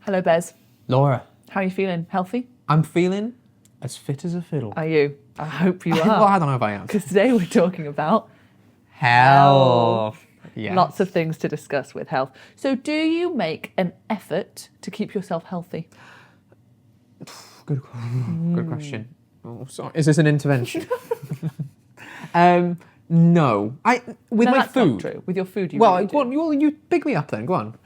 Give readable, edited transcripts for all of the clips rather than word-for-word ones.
Hello, Bez. Laura. How are you feeling? Healthy? I'm feeling as fit as a fiddle. Are you? I hope you are. Well, I don't know if I am. Because today we're talking about health. Yes. Lots of things to discuss with health. So do you make an effort to keep yourself healthy? Good question. Oh, sorry. Is this an intervention? No. With No, my that's food. not true. With your food, you Well, really go on, you pick me up then. Go on.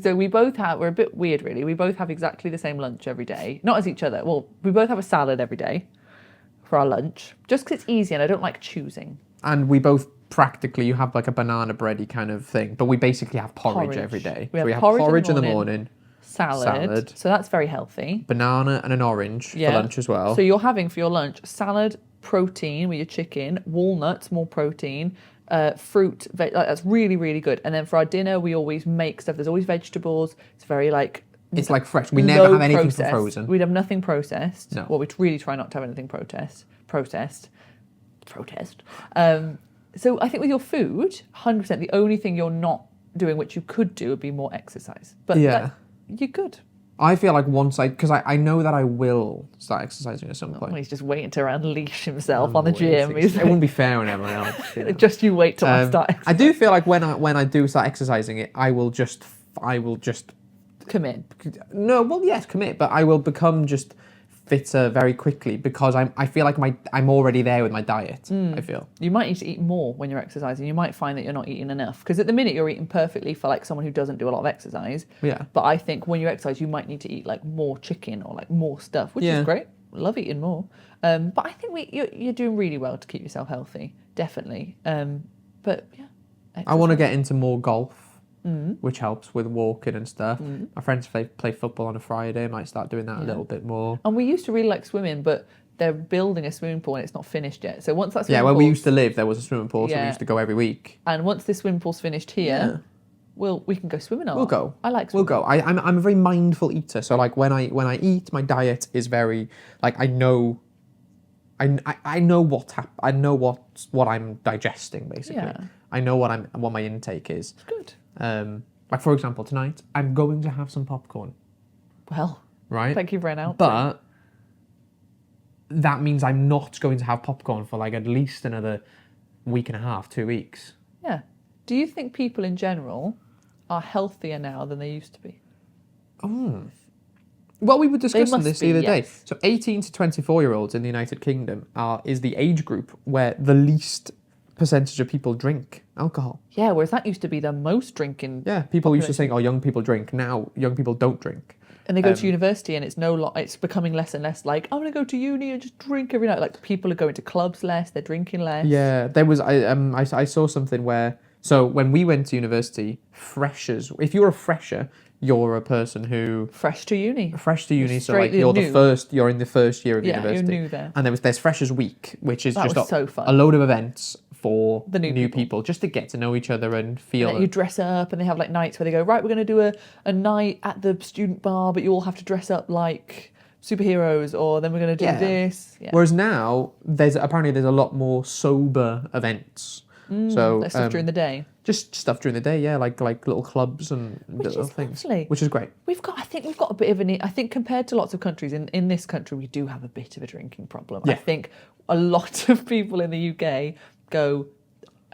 So we both have, we're a bit weird really, we both have exactly the same lunch every day. Not as each other, well, we both have a salad every day for our lunch, just because it's easy and I don't like choosing. And we both practically, you have like a banana bready kind of thing, but we basically have porridge every day. We So have porridge in the morning, salad, so that's very healthy. banana and an orange for lunch as well. So you're having for your lunch salad, protein with your chicken, walnuts, more protein, fruit, that's really, really good. And then for our dinner, we always make stuff. There's always vegetables. It's very like... It's like fresh. We never have anything processed. frozen. We'd have nothing processed. No. Well, we really try not to have anything processed. So I think with your food, 100%, the only thing you're not doing, which you could do, would be more exercise. But yeah, you're good. I feel like because I know that I will start exercising at some point. Well, he's just waiting to unleash himself on the gym. It wouldn't be fair on everyone else. You know? Just you wait till I start exercising. I do feel like when I do start exercising it, I will just commit. No, well, yes, commit, but I will become just fitter very quickly because I feel like I'm already there with my diet. I feel You might need to eat more when you're exercising. You might find that you're not eating enough because at the minute you're eating perfectly for like someone who doesn't do a lot of exercise. Yeah. But I think when you exercise, you might need to eat like more chicken or like more stuff, which is great. Love eating more. But I think you're doing really well to keep yourself healthy, definitely. But yeah, exercise. I want to get into more golf. Which helps with walking and stuff. My friends play football on a Friday. I might start doing that a little bit more. And we used to really like swimming, but they're building a swimming pool and it's not finished yet. So once that swimming where we used to live, there was a swimming pool, so we Yeah. used to go every week. And once this swimming pool's finished here, we can go swimming. We'll go. I like swimming. We'll go. I'm a very mindful eater, so like when I eat, my diet is very like I know what I'm digesting basically. Yeah. I know what my intake is. It's good. Like for example, tonight I'm going to have some popcorn. Well, right? thank you for announcing. But that means I'm not going to have popcorn for like at least another week and a half, 2 weeks. Yeah. Do you think people in general are healthier now than they used to be? Well, we were discussing this the other day. Yes. So 18 to 24-year-olds in the United Kingdom is the age group where the least percentage of people drink alcohol. Yeah, whereas that used to be the most drinking. Yeah, people used to say, "Oh, young people drink." Now, young people don't drink. And they go to university, and it's becoming less and less like I'm going to go to uni and just drink every night. Like people are going to clubs less, they're drinking less. Yeah, there was I saw something where when we went to university, freshers. If you're a fresher, you're a person who fresh to uni. So like you're in the first year of university. You're new there. And there's Freshers Week, which is That just was so fun. a load of events for The new people just to get to know each other and feel. And you dress up, and they have like nights where they go, right, we're going to do a night at the student bar, but you all have to dress up like superheroes, or then we're going to do this. Yeah. Whereas now there's a lot more sober events. So There's stuff during the day. Just stuff during the day, yeah, like little clubs and little things, lovely. which is great. I think we've got a bit of I think compared to lots of countries, in this country we do have a bit of a drinking problem. Yeah. I think a lot of people in the UK go,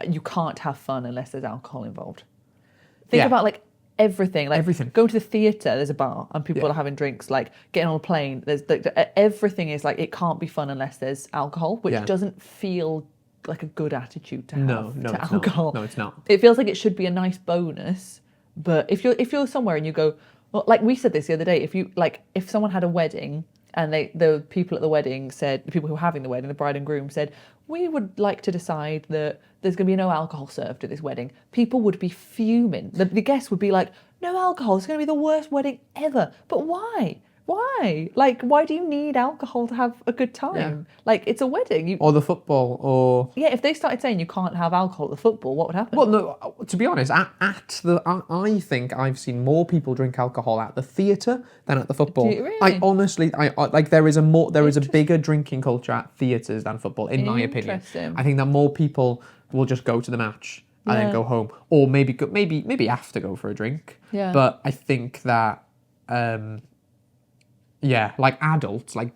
you can't have fun unless there's alcohol involved. Think about like everything. Going to the theatre, there's a bar and people are having drinks. Like getting on a plane, there's everything is like it can't be fun unless there's alcohol, which doesn't feel like a good attitude to have to alcohol. No, it's not. It feels like it should be a nice bonus, but if you're somewhere and you go, well, like we said this the other day, if someone had a wedding and the people at the wedding said, the people who were having the wedding, the bride and groom said, we would like to decide that there's going to be no alcohol served at this wedding. People would be fuming. The guests would be like, no alcohol, it's going to be the worst wedding ever. But why? Why? Like, why do you need alcohol to have a good time? Yeah. Like, it's a wedding. Or the football, or... Yeah, if they started saying you can't have alcohol at the football, what would happen? Well, no, to be honest, I think I've seen more people drink alcohol at the theatre than at the football. Do you really? I honestly, like there is a bigger drinking culture at theatres than football, in my opinion. Interesting. I think that more people will just go to the match and then go home, or maybe have to go for a drink. Yeah. But I think that yeah, like adults, like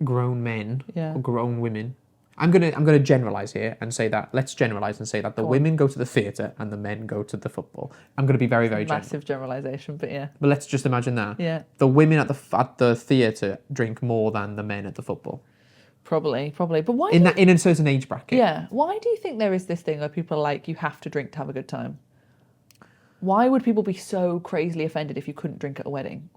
grown men Yeah. or grown women. I'm gonna generalize here and say that. Let's generalize and say that the Go on. women go to the theatre and the men go to the football. I'm gonna be very very general. Massive generalization, but yeah. But let's just imagine that. Yeah. The women at the theatre drink more than the men at the football. Probably. But why? In a certain age bracket. Yeah. Why do you think there is this thing where people are like, you have to drink to have a good time? Why would people be so crazily offended if you couldn't drink at a wedding?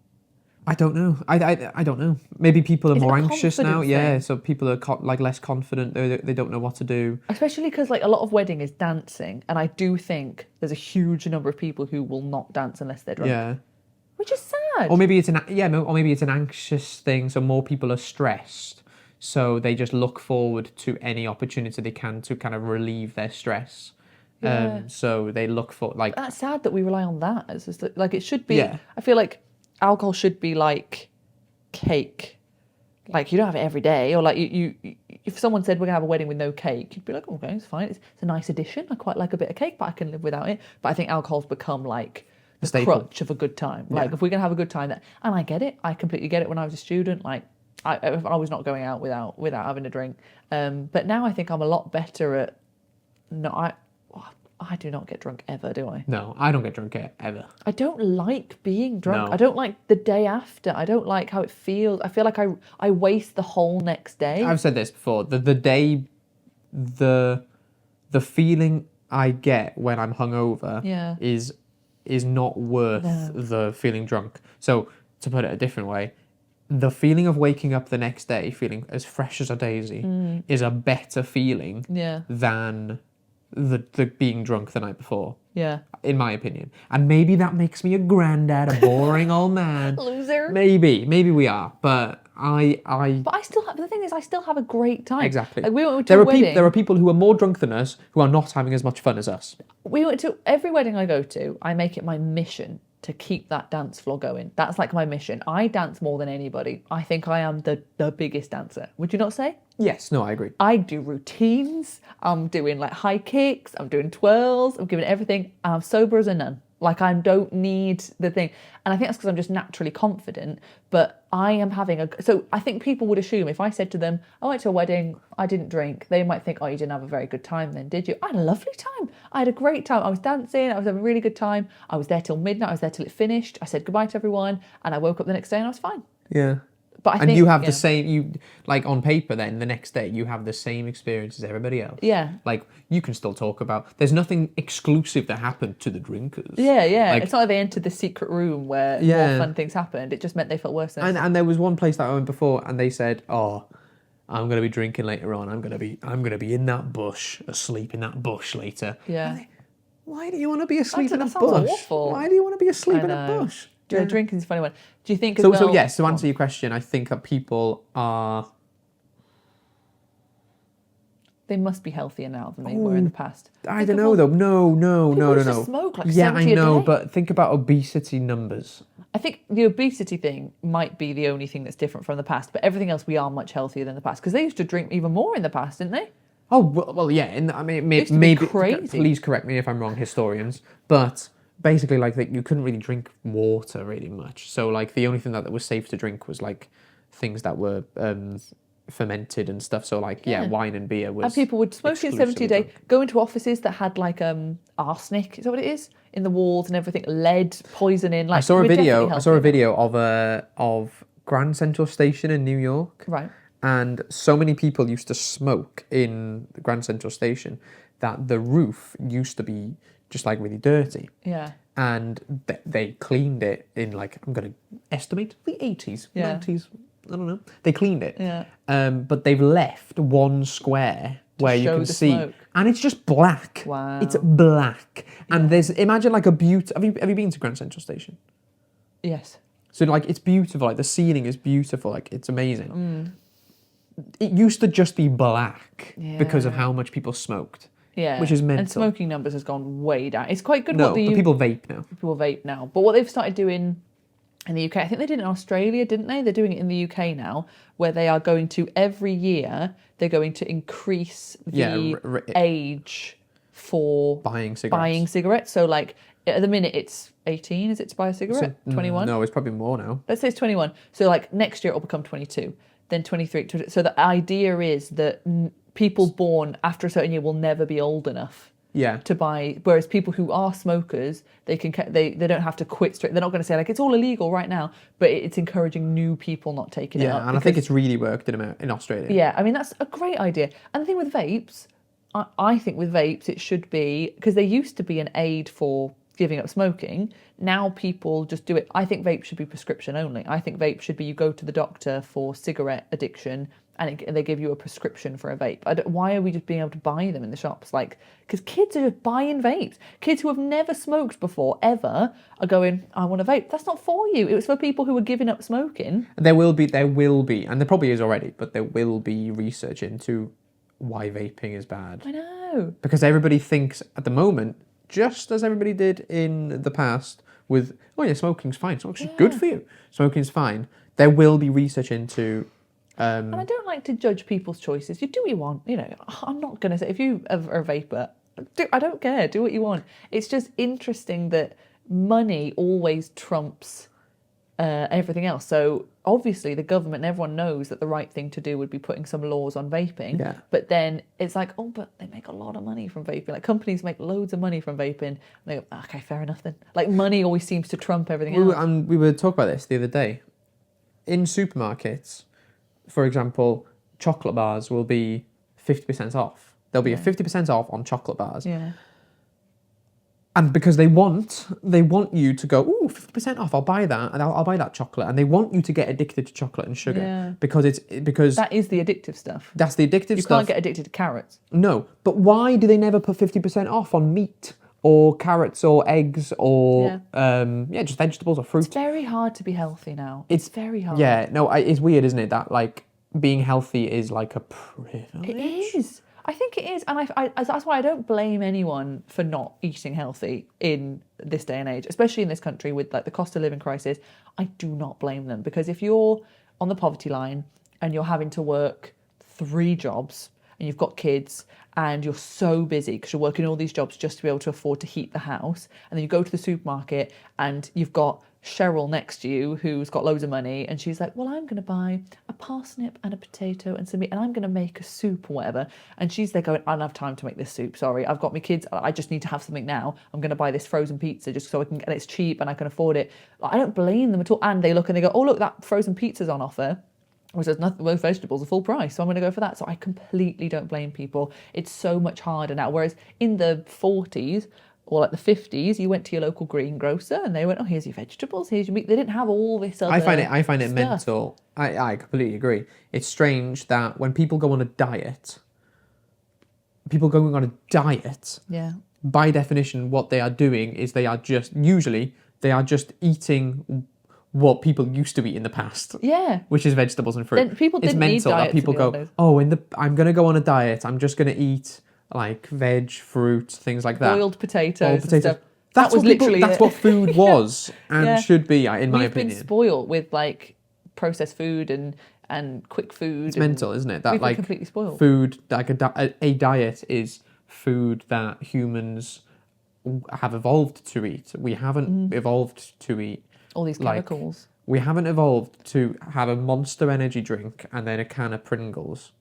I don't know. I don't know. Maybe people are Is it more a anxious now. confidence Yeah, thing? so people are like less confident. They don't know what to do. Especially because like a lot of wedding is dancing, and I do think there's a huge number of people who will not dance unless they're drunk. Yeah. Which is sad. Or maybe it's an anxious thing. So more people are stressed, so they just look forward to any opportunity they can to kind of relieve their stress. Yeah. So they look for like. That's sad that we rely on that. It's just like it should be. Yeah. I feel like alcohol should be like cake. Like you don't have it every day, or like you if someone said we're gonna have a wedding with no cake, you'd be like, okay, it's fine. It's a nice addition. I quite like a bit of cake, but I can live without it. But I think alcohol's become like the staple. crutch of a good time. Like if we're gonna have a good time, and I get it. I completely get it. When I was a student, like I was not going out without having a drink. But now I think I'm a lot better at. No, I do not get drunk ever, do I? No, I don't get drunk ever. I don't like being drunk. No. I don't like the day after. I don't like how it feels. I feel like I waste the whole next day. I've said this before. The day, the feeling I get when I'm hungover Yeah. is not worth the feeling drunk. So to put it a different way, the feeling of waking up the next day feeling as fresh as a daisy is a better feeling Yeah. than the being drunk the night before, Yeah. in my opinion. And maybe that makes me a granddad, a boring old man. Loser. Maybe we are, but I. But I still have, the thing is, I still have a great time. Exactly. Like we went to a wedding. There are people who are more drunk than us who are not having as much fun as us. We went to every wedding I go to, I make it my mission to keep that dance floor going. That's like my mission. I dance more than anybody. I think I am the biggest dancer. Would you not say? Yes, no, I agree. I do routines. I'm doing like high kicks. I'm doing twirls. I'm giving everything. I'm sober as a nun. Like I don't need the thing. And I think that's because I'm just naturally confident. But I am having so I think people would assume if I said to them, I went to a wedding, I didn't drink, they might think, oh, you didn't have a very good time then, did you? I had a lovely time. I had a great time. I was dancing. I was having a really good time. I was there till midnight. I was there till it finished. I said goodbye to everyone. And I woke up the next day and I was fine. Yeah. But I and think, you have the same, like on paper then, the next day, you have the same experience as everybody else. Yeah. Like, you can still talk about, there's nothing exclusive that happened to the drinkers. Yeah. Like, it's not like they entered the secret room where more fun things happened. It just meant they felt worse. And there was one place that I went before and they said, oh, I'm going to be drinking later on. I'm going to be in that bush, asleep in that bush later. Yeah. Why do you want to be asleep in a that sounds bush? awful. Why do you want to be asleep I in a know. bush? Yeah, drinking's a funny one. Do you think So yes, to answer your question, I think that people are... They must be healthier now than they were in the past. I don't know though. No. used to smoke like Yeah, I 70 a know, day. but think about obesity numbers. I think the obesity thing might be the only thing that's different from the past, but everything else we are much healthier than the past because they used to drink even more in the past, didn't they? Oh well, yeah. I mean, used to be maybe. crazy. Please correct me if I'm wrong, historians. But basically, like you couldn't really drink water really much. So like the only thing that was safe to drink was like things that were fermented and stuff. So like wine and beer was. And people would smoke in 70 a day, drunk. go into offices that had like arsenic, is that what it is? In the walls and everything, lead, poisoning. Like I saw a we're video. definitely I saw a healthier. video of Grand Central Station in New York. Right. And so many people used to smoke in the Grand Central Station that the roof used to be just like really dirty. Yeah. And they cleaned it in like, I'm going to estimate, the 80s, 90s, I don't know. They cleaned it. Yeah. But they've left one square where you show can the see. smoke. And it's just black. Wow. It's black. And there's, imagine like a have you been to Grand Central Station? Yes. So like, it's beautiful. Like the ceiling is beautiful. Like it's amazing. It used to just be black because of how much people smoked. Yeah. Which is mental. And smoking numbers has gone way down. It's quite good No, what the but people vape now. people vape now. But what they've started doing in the UK, I think they did it in Australia, didn't they? They're doing it in the UK now, where they are going to, every year, they're going to increase the age for Buying cigarettes. buying cigarettes. So like At the minute, it's 18. Is it to buy a cigarette? 21. No, it's probably more now. Let's say it's 21. So like next year, it will become 22. Then 23. So the idea is that people born after a certain year will never be old enough. Yeah. To buy, whereas people who are smokers, they don't have to quit straight. They're not going to say like it's all illegal right now, but it's encouraging new people not taking it up. Yeah, and I think it's really worked in Australia. Yeah, I mean that's a great idea. And the thing with vapes, I think with vapes it should be, because they used to be an aid for giving up smoking. Now people just do it. I think vape should be prescription only. I think vape should be you go to the doctor for cigarette addiction and they give you a prescription for a vape. Why are we just being able to buy them in the shops? Like, because kids are just buying vapes. Kids who have never smoked before, ever, are going, I want a vape. That's not for you. It was for people who were giving up smoking. There will be, and there probably is already, but there will be research into why vaping is bad. I know. Because everybody thinks at the moment, just as everybody did in the past with, oh yeah, smoking's fine. Smoking's good for you. Smoking's fine. There will be research into... and I don't like to judge people's choices. You do what you want. You know, I'm not going to say, if you are a vapor, I don't care. Do what you want. It's just interesting that money always trumps everything else. So obviously the government and everyone knows that the right thing to do would be putting some laws on vaping. Yeah. But then it's like, oh, but they make a lot of money from vaping. Like companies make loads of money from vaping. And they go, okay, fair enough then. Like money always seems to trump everything else. And we were talking about this the other day. In supermarkets, for example, chocolate bars will be 50% off. There'll be a 50% off on chocolate bars. Yeah. And because they want you to go, ooh, 50% off, I'll buy that, and I'll buy that chocolate. And they want you to get addicted to chocolate and sugar. Yeah. Because that is the addictive stuff. That's the addictive You stuff. can't get addicted to carrots. No, but why do they never put 50% off on meat or carrots or eggs or just vegetables or fruit? It's very hard to be healthy now. It's very hard. Yeah, no, it's weird, isn't it? That like being healthy is like a privilege. It is. I think it is, and that's why I don't blame anyone for not eating healthy in this day and age, especially in this country with like the cost of living crisis. I do not blame them, because if you're on the poverty line and you're having to work 3 jobs and you've got kids and you're so busy because you're working all these jobs just to be able to afford to heat the house, and then you go to the supermarket and you've got Cheryl next to you who's got loads of money, and she's like, well, I'm going to buy a parsnip and a potato and some meat and I'm going to make a soup or whatever, and she's there going, I don't have time to make this soup, sorry, I've got my kids, I just need to have something now, I'm going to buy this frozen pizza just so I can, and it's cheap and I can afford it. I don't blame them at all. And they look and they go, oh look, that frozen pizza's on offer, which says nothing, most vegetables are full price, so I'm going to go for that. So I completely don't blame people. It's so much harder now, whereas in the 40s or like the 50s, you went to your local greengrocer and they went, oh, here's your vegetables, here's your meat. They didn't have all this other I find it stuff. mental. I completely agree. It's strange that when people go on a diet, Yeah. by definition, what they are doing is they are just eating what people used to eat in the past. Yeah. Which is vegetables and fruit. Then people it's didn't need mental diets, that people to be go, honest. oh, I'm going to go on a diet. I'm just going to eat like veg, fruit, things like that. Boiled potatoes. And stuff. That's was literally that's it. what food was and should be, in my We've opinion. been spoiled with like processed food and quick food. It's mental, isn't it? That we've been like completely spoiled. Food, like a diet is food that humans have evolved to eat. We haven't evolved to eat all these chemicals. We haven't evolved to have a Monster Energy drink and then a can of Pringles.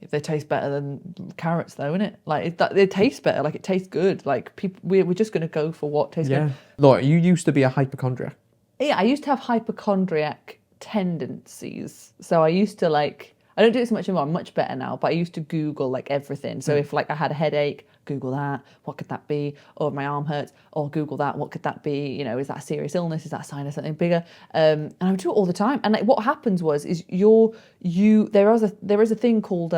They taste better than carrots, though, innit? Like it tastes better. Like it tastes good. Like people, we're just going to go for what tastes good. Laura, you used to be a hypochondriac. Yeah, I used to have hypochondriac tendencies. So I used to like, I don't do it so much anymore. I'm much better now. But I used to Google like everything. So if like I had a headache, Google that. What could that be? Or my arm hurts. Or Google that. What could that be? You know, is that a serious illness? Is that a sign of something bigger? And I would do it all the time. And like what happens there is a thing called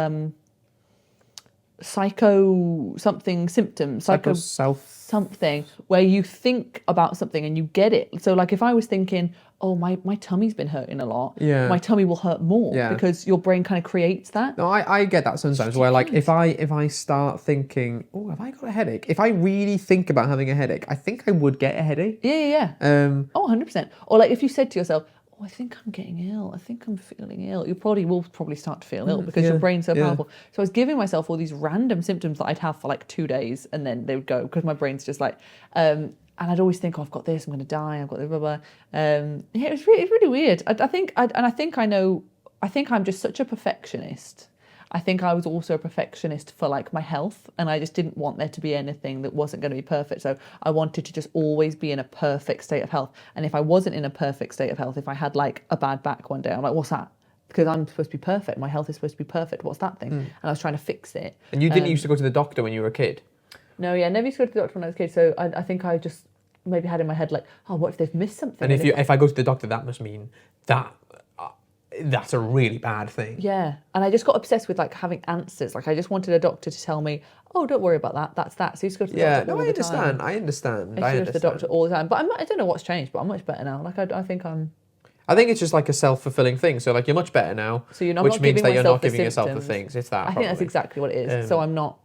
psycho something symptoms. Psycho self something where you think about something and you get it. So like if I was thinking, oh, my tummy's been hurting a lot, my tummy will hurt more because your brain kind of creates that. No, I get that sometimes where like if I start thinking, oh, have I got a headache? If I really think about having a headache, I think I would get a headache. Yeah. 100%. Or like if you said to yourself, oh, I think I'm getting ill. I think I'm feeling ill. You will start to feel ill because your brain's so powerful. So I was giving myself all these random symptoms that I'd have for like 2 days and then they would go because my brain's just like, and and I'd always think, oh, I've got this, I'm going to die, I've got this, blah, blah. Yeah, it's really weird. I think I'm just such a perfectionist. I think I was also a perfectionist for like my health, and I just didn't want there to be anything that wasn't going to be perfect. So I wanted to just always be in a perfect state of health. And if I wasn't in a perfect state of health, if I had like a bad back one day, I'm like, what's that? Because I'm supposed to be perfect. My health is supposed to be perfect. What's that thing? And I was trying to fix it. And you didn't used to go to the doctor when you were a kid? No, yeah, I never used to go to the doctor when I was a kid. So I think I just maybe had in my head like, oh, what if they've missed something? And if I go to the doctor, that must mean that that's a really bad thing. Yeah, and I just got obsessed with like having answers. Like I just wanted a doctor to tell me, oh, don't worry about that. That's that. So you used to go to the doctor all the time. I understand. I used to go to the doctor all the time. But I don't know what's changed, but I'm much better now. Like I think it's just like a self-fulfilling thing. So like you're much better now, so you're not which not means giving that you're not myself the giving yourself the symptoms. things. It's that. I think that's exactly what it is. So I'm not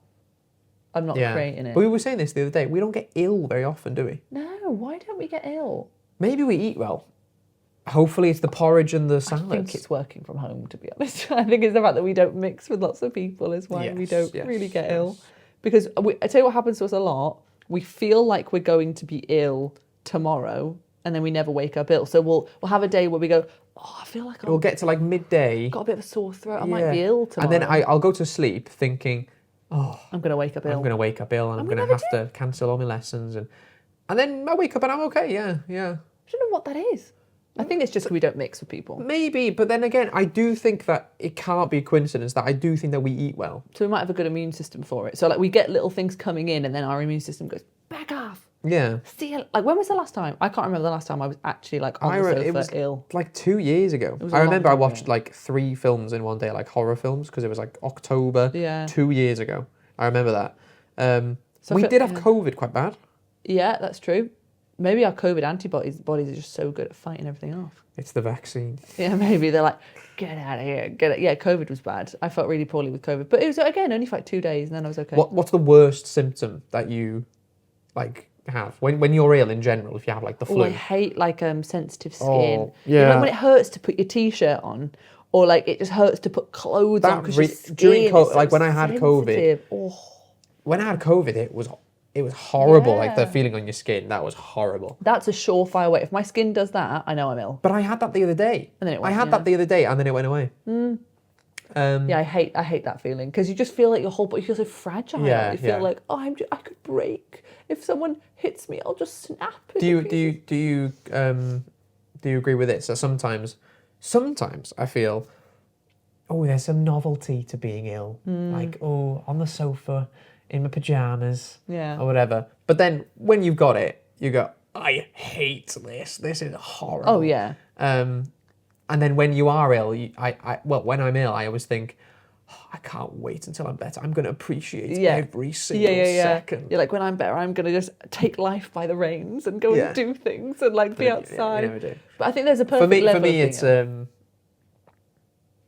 creating it. But we were saying this the other day. We don't get ill very often, do we? No, why don't we get ill? Maybe we eat well. Hopefully it's the porridge and the salads. I think it's working from home, to be honest. I think it's the fact that we don't mix with lots of people is why we don't really get ill. Because I tell you what happens to us a lot. We feel like we're going to be ill tomorrow, and then we never wake up ill. So we'll have a day where we go, oh, I feel like we'll get to like midday. Got a bit of a sore throat. I might be ill tomorrow. And then I'll go to sleep thinking, oh, I'm going to wake up ill. I'm going to wake up ill, and I'm going to have to cancel all my lessons. And then I wake up and I'm okay, yeah. I don't know what that is. I think it's just because we don't mix with people. Maybe, but then again, I do think that it can't be a coincidence that I do think that we eat well. So we might have a good immune system for it. So like we get little things coming in and then our immune system goes, back off. Yeah. See, like when was the last time? I can't remember the last time I was actually like on the sofa it was ill. Like 2 years ago. I remember I watched like 3 films in one day, like horror films, because it was like October 2 years ago. I remember that. We did have COVID quite bad. Yeah, that's true. Maybe our COVID antibodies are just so good at fighting everything off. It's the vaccine. Yeah, maybe they're like, get out of here, get it. Yeah, COVID was bad. I felt really poorly with COVID, but it was again only for like 2 days, and then I was okay. What's the worst symptom that you like have when you're ill in general? If you have like the flu, I hate like sensitive skin. Oh, yeah. You know, like when it hurts to put your t-shirt on, or like it just hurts to put clothes on because your skin is so like when I had sensitive. COVID. When I had COVID, it was horrible. Like the feeling on your skin, that was horrible. That's a surefire way. If my skin does that, I know I'm ill. But I had that the other day. And then it went, that the other day, and then it went away. Yeah, I hate that feeling because you just feel like your whole body feels so fragile. You feel like, oh, I could break. If someone hits me, I'll just snap. Do you agree with it? So sometimes I feel, oh, there's some novelty to being ill. Like, oh, on the sofa in my pajamas, or whatever. But then when you've got it, you go, I hate this. This is horrible. Oh yeah. And then when you are ill, when I'm ill, I always think, oh, I can't wait until I'm better. I'm going to appreciate every single second. You're like, when I'm better, I'm going to just take life by the reins and go and do things and like be outside. You never do. But I think there's a perfect level. For me, it's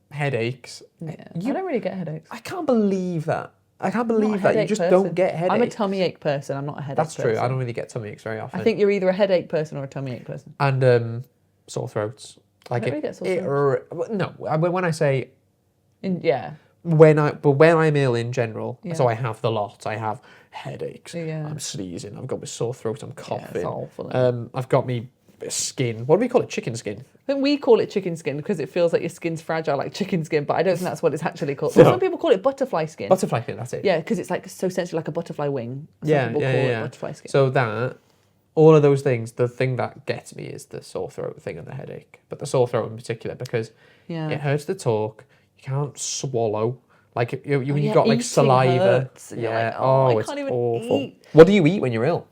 headaches. Yeah. I don't really get headaches. I can't believe that. I can't believe that you just don't get headaches. I'm a tummy ache person. I'm not a headache person. That's true. I don't really get tummy aches very often. I think you're either a headache person or a tummy ache person. And sore throats. Like I don't really get sore throats. No, when I say... When I'm ill in general, so I have the lot. I have headaches. Yeah. I'm sneezing. I've got my sore throat. I'm coughing. Yeah, it's awful. I've got me skin. What do we call it? Chicken skin. I think we call it chicken skin because it feels like your skin's fragile like chicken skin, but I don't think that's what it's actually called. No. Some people call it butterfly skin. Butterfly skin, that's it. Yeah, because it's like so sensitive, like a butterfly wing. Some people call it butterfly skin. So all of those things, the thing that gets me is the sore throat thing and the headache. But the sore throat in particular, because it hurts to talk, you can't swallow. Like when you've got like saliva. Hurts, like, I it's can't even awful. eat. What do you eat when you're ill?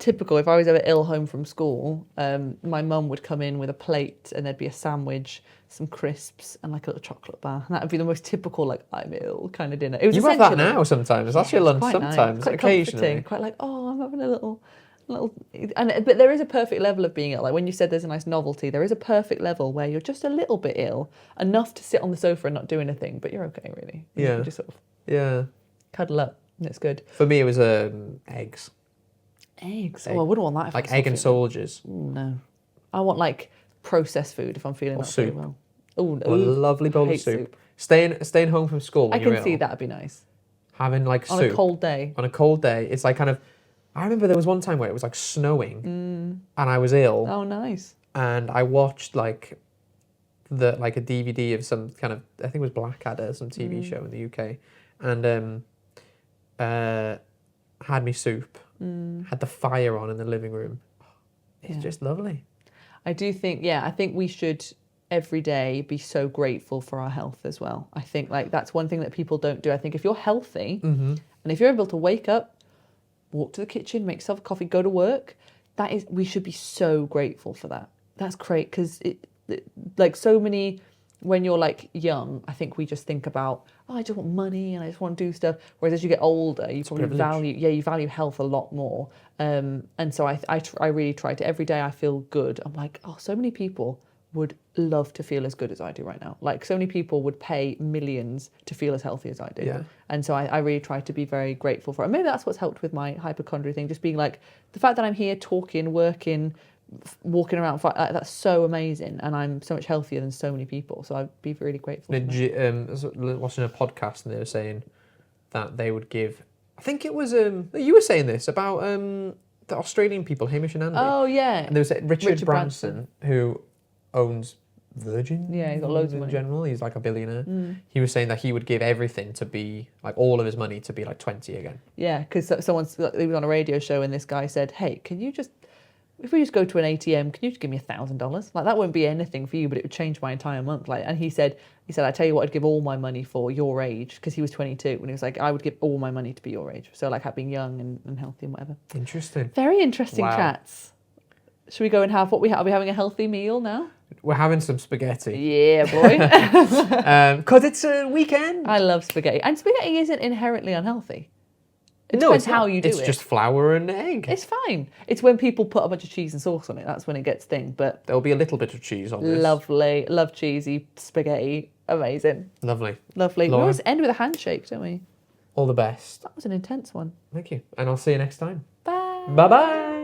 Typical, if I was ever ill home from school, my mum would come in with a plate and there'd be a sandwich, some crisps and like a little chocolate bar. And that would be the most typical, like, I'm ill kind of dinner. It was you have that now sometimes. That's your lunch sometimes, nice. Quite occasionally. Comforting. Quite like, oh, I'm having a little... But there is a perfect level of being ill. Like when you said there's a nice novelty, there is a perfect level where you're just a little bit ill, enough to sit on the sofa and not do anything, but you're okay, really. You can just sort of cuddle up. And it's good. For me, it was eggs. Eggs? Oh, I wouldn't want that if like egg and soldiers. No. I want like processed food if I'm feeling that very well. Oh, a lovely bowl of soup. Staying home from school when I you're can see ill, that'd be nice. having like On soup. a cold day. On a cold day, it's like kind of... I remember there was one time where it was like snowing, and I was ill, Oh, nice. and I watched like a DVD of some kind of, I think it was Blackadder, some TV show in the UK, and had me soup, had the fire on in the living room. It's just lovely. I do think, I think we should every day be so grateful for our health as well. I think like that's one thing that people don't do. I think if you're healthy and if you're able to wake up, walk to the kitchen, make yourself a coffee, go to work, we should be so grateful for that. That's great because like so many, when you're like young, I think we just think about, I just want money and I just want to do stuff. Whereas as you get older, you probably value health a lot more. And so I really try to, every day I feel good. I'm like, so many people would love to feel as good as I do right now. Like so many people would pay millions to feel as healthy as I do. Yeah. And so I really try to be very grateful for it. And maybe that's what's helped with my hypochondria thing, just being like, the fact that I'm here talking, working, walking around, that's so amazing, and I'm so much healthier than so many people, so I'd be really grateful for that. I was watching a podcast and they were saying that they would give, I think it was you were saying this about the Australian people, Hamish and Andy. Oh yeah. And there was Richard Branson, who owns Virgin. Yeah, he's got loads of money. In general, he's like a billionaire. He was saying that he would give everything to be like all of his money to be like 20 again. Yeah, because he was on a radio show and this guy said, "Hey, if we just go to an ATM, can you just give me $1,000? Like that wouldn't be anything for you, but it would change my entire month." Like, and he said, I tell you what, I'd give all my money for your age, because he was 22, and he was like, I would give all my money to be your age. So like being young and healthy and whatever. Interesting. Very interesting chats. Should we go and have what we have? Are we having a healthy meal now? We're having some spaghetti. Yeah, boy. Because it's a weekend. I love spaghetti, and spaghetti isn't inherently unhealthy. It No, depends it's how not. you do it. It's just flour and egg. It's fine. It's when people put a bunch of cheese and sauce on it. That's when it gets thing. But there'll be a little bit of cheese on this. Lovely. Love cheesy spaghetti. Amazing. Lovely. Lovely. Lauren, We always end with a handshake, don't we? all the best. That was an intense one. Thank you. And I'll see you next time. Bye. Bye-bye.